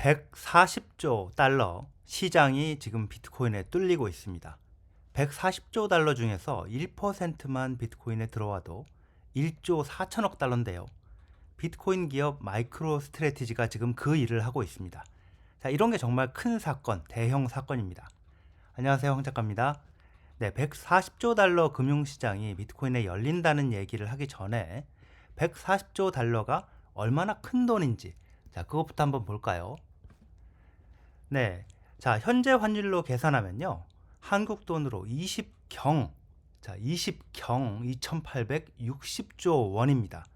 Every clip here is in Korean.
140조 달러 시장이 지금 비트코인에 뚫리고 있습니다. 140조 달러 중에서 1%만 비트코인에 들어와도 1조 4천억 달러인데요. 비트코인 기업 마이크로 스트래티지가 지금 그 일을 하고 있습니다. 자, 이런 게 정말 큰 사건, 대형 사건입니다. 안녕하세요, 황 작가입니다. 네, 140조 달러 금융시장이 비트코인에 열린다는 얘기를 하기 전에 140조 달러가 얼마나 큰 돈인지, 자, 그것부터 한번 볼까요? 네. 자, 현재 환율로 계산하면요. 한국 돈으로 20경, 자, 20경 2860조 원입니다.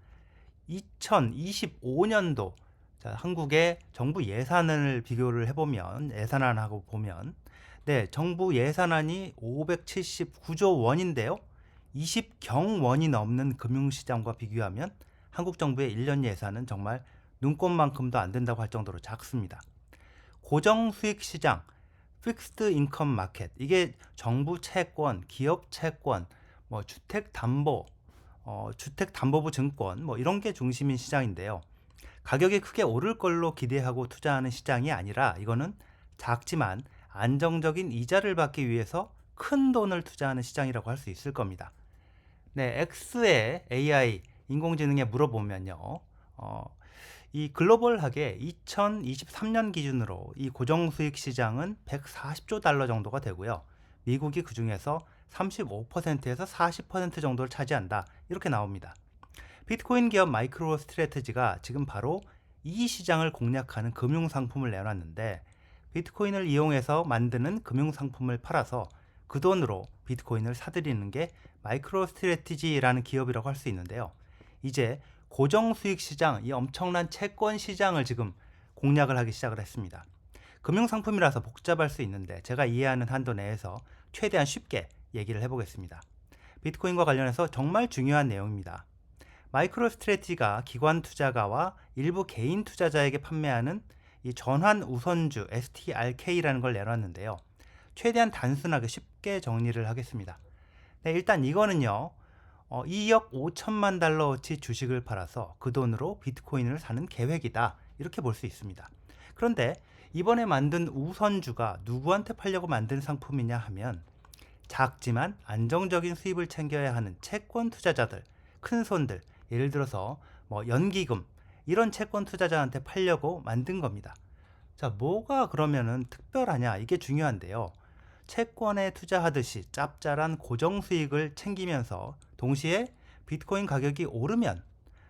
2025년도, 자, 한국의 정부 예산을 비교를 해보면, 예산안하고 보면, 네, 정부 예산안이 579조 원인데요. 20경 원이 넘는 금융시장과 비교하면 한국 정부의 1년 예산은 정말 눈꼽만큼도 안 된다고 할 정도로 작습니다. 고정 수익 시장, 픽스드 인컴 마켓, 이게 정부 채권, 기업 채권, 뭐 주택담보부 증권, 뭐 이런 게 중심인 시장인데요. 가격이 크게 오를 걸로 기대하고 투자하는 시장이 아니라 이거는 작지만 안정적인 이자를 받기 위해서 큰 돈을 투자하는 시장이라고 할 수 있을 겁니다. 네, X의 AI, 인공지능에 물어보면요. 이 글로벌하게 2023년 기준으로 이 고정수익 시장은 140조 달러 정도가 되고요. 미국이 그 중에서 35%에서 40% 정도를 차지한다. 이렇게 나옵니다. 비트코인 기업 마이크로 스트래티지가 지금 바로 이 시장을 공략하는 금융상품을 내놨는데 비트코인을 이용해서 만드는 금융상품을 팔아서 그 돈으로 비트코인을 사들이는 게 마이크로 스트래티지라는 기업이라고 할 수 있는데요. 이제 고정 수익 시장, 이 엄청난 채권 시장을 지금 공략을 하기 시작을 했습니다. 금융상품이라서 복잡할 수 있는데 제가 이해하는 한도 내에서 최대한 쉽게 얘기를 해보겠습니다. 비트코인과 관련해서 정말 중요한 내용입니다. 마이크로 스트래티지가 기관 투자가와 일부 개인 투자자에게 판매하는 이 전환 우선주 STRK라는 걸 내놨는데요. 최대한 단순하게 쉽게 정리를 하겠습니다. 네, 일단 이거는요. 2억 5천만 달러어치 주식을 팔아서 그 돈으로 비트코인을 사는 계획이다. 이렇게 볼 수 있습니다. 그런데 이번에 만든 우선주가 누구한테 팔려고 만든 상품이냐 하면 작지만 안정적인 수입을 챙겨야 하는 채권 투자자들, 큰 손들, 예를 들어서 뭐 연기금, 이런 채권 투자자한테 팔려고 만든 겁니다. 자, 뭐가 그러면은 특별하냐? 이게 중요한데요. 채권에 투자하듯이 짭짤한 고정 수익을 챙기면서 동시에 비트코인 가격이 오르면,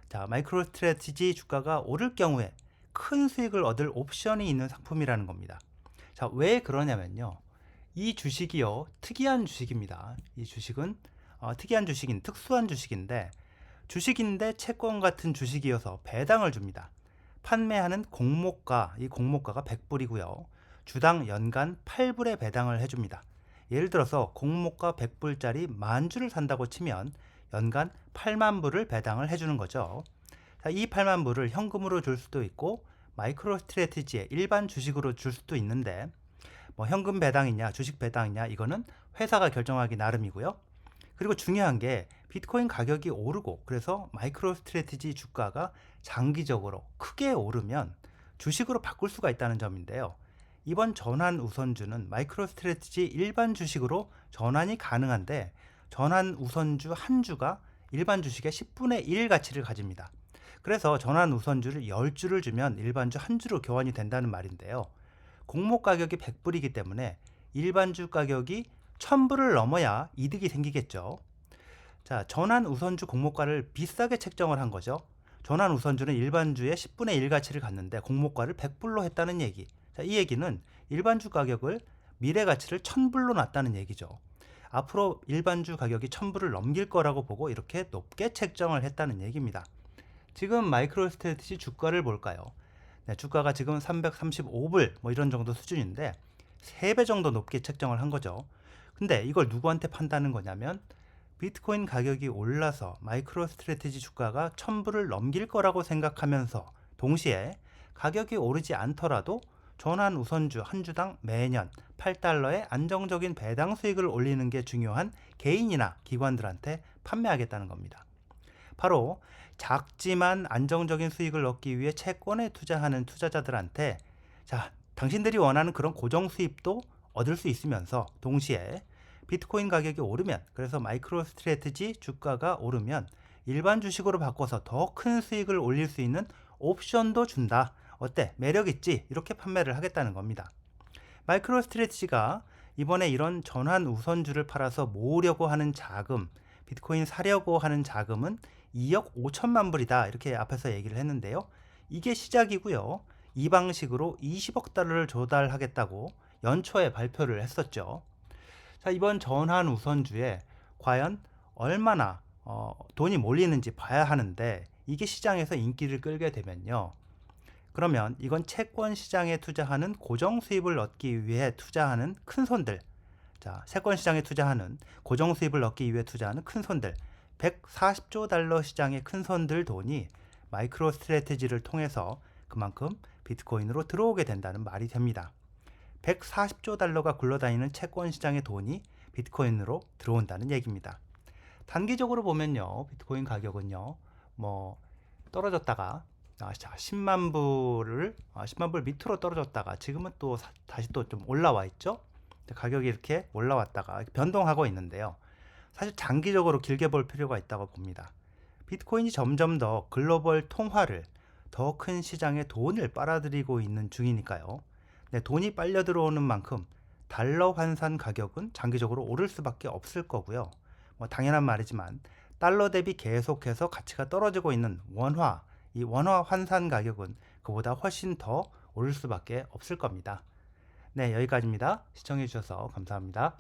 자, 마이크로 스트래티지 주가가 오를 경우에 큰 수익을 얻을 옵션이 있는 상품이라는 겁니다. 자, 왜 그러냐면요. 이 주식이요, 특이한 주식입니다. 이 주식은 특이한 주식인, 특수한 주식인데 채권 같은 주식이어서 배당을 줍니다. 판매하는 공모가, 이 공모가가 100불이고요. 주당 연간 8불의 배당을 해줍니다. 예를 들어서 공모가 100불짜리 만주를 산다고 치면 연간 8만 불을 배당을 해주는 거죠. 이 8만 불을 현금으로 줄 수도 있고 마이크로 스트래티지의 일반 주식으로 줄 수도 있는데 뭐 현금 배당이냐 주식 배당이냐 이거는 회사가 결정하기 나름이고요. 그리고 중요한 게 비트코인 가격이 오르고 그래서 마이크로 스트래티지 주가가 장기적으로 크게 오르면 주식으로 바꿀 수가 있다는 점인데요. 이번 전환 우선주는 마이크로 스트래티지 일반 주식으로 전환이 가능한데 전환 우선주 한 주가 일반 주식의 10분의 1 가치를 가집니다. 그래서 전환 우선주를 10주를 주면 일반주 한 주로 교환이 된다는 말인데요. 공모 가격이 100불이기 때문에 일반주 가격이 1000불을 넘어야 이득이 생기겠죠. 자, 전환 우선주 공모가를 비싸게 책정을 한 거죠. 전환 우선주는 일반주의 10분의 1 가치를 갖는데 공모가를 100불로 했다는 얘기. 자, 이 얘기는 일반주 가격을 미래 가치를 1000불로 놨다는 얘기죠. 앞으로 일반주 가격이 1000불을 넘길 거라고 보고 이렇게 높게 책정을 했다는 얘기입니다. 지금 마이크로 스트래티지 주가를 볼까요? 네, 주가가 지금 335불 뭐 이런 정도 수준인데 3배 정도 높게 책정을 한 거죠. 근데 이걸 누구한테 판다는 거냐면 비트코인 가격이 올라서 마이크로 스트래티지 주가가 1000불을 넘길 거라고 생각하면서 동시에 가격이 오르지 않더라도 전환 우선주 한 주당 매년 8달러의 안정적인 배당 수익을 올리는 게 중요한 개인이나 기관들한테 판매하겠다는 겁니다. 바로 작지만 안정적인 수익을 얻기 위해 채권에 투자하는 투자자들한테 자, 당신들이 원하는 그런 고정 수입도 얻을 수 있으면서 동시에 비트코인 가격이 오르면, 그래서 마이크로 스트래티지 주가가 오르면 일반 주식으로 바꿔서 더 큰 수익을 올릴 수 있는 옵션도 준다. 어때? 매력 있지? 이렇게 판매를 하겠다는 겁니다. 마이크로 스트래티지가 이번에 이런 전환 우선주를 팔아서 모으려고 하는 자금, 비트코인 사려고 하는 자금은 2억 5천만 불이다. 이렇게 앞에서 얘기를 했는데요. 이게 시작이고요. 이 방식으로 20억 달러를 조달하겠다고 연초에 발표를 했었죠. 자, 이번 전환 우선주에 과연 얼마나 돈이 몰리는지 봐야 하는데, 이게 시장에서 인기를 끌게 되면요. 그러면 이건 채권 시장에 투자하는 고정 수입을 얻기 위해 투자하는 큰 손들, 자, 채권 시장에 투자하는 고정 수입을 얻기 위해 투자하는 큰 손들, 140조 달러 시장의 큰 손들 돈이 마이크로 스트래티지를 통해서 그만큼 비트코인으로 들어오게 된다는 말이 됩니다. 140조 달러가 굴러다니는 채권 시장의 돈이 비트코인으로 들어온다는 얘기입니다. 단기적으로 보면요, 비트코인 가격은요, 뭐 떨어졌다가 10만 불 밑으로 떨어졌다가 지금은 또 다시 또 좀 올라와 있죠. 가격이 이렇게 올라왔다가 변동하고 있는데요. 사실 장기적으로 길게 볼 필요가 있다고 봅니다. 비트코인이 점점 더 글로벌 통화를, 더 큰 시장에 돈을 빨아들이고 있는 중이니까요. 네, 돈이 빨려 들어오는 만큼 달러 환산 가격은 장기적으로 오를 수밖에 없을 거고요. 뭐 당연한 말이지만 달러 대비 계속해서 가치가 떨어지고 있는 원화, 이 원화 환산 가격은 그보다 훨씬 더 오를 수밖에 없을 겁니다. 네, 여기까지입니다. 시청해 주셔서 감사합니다.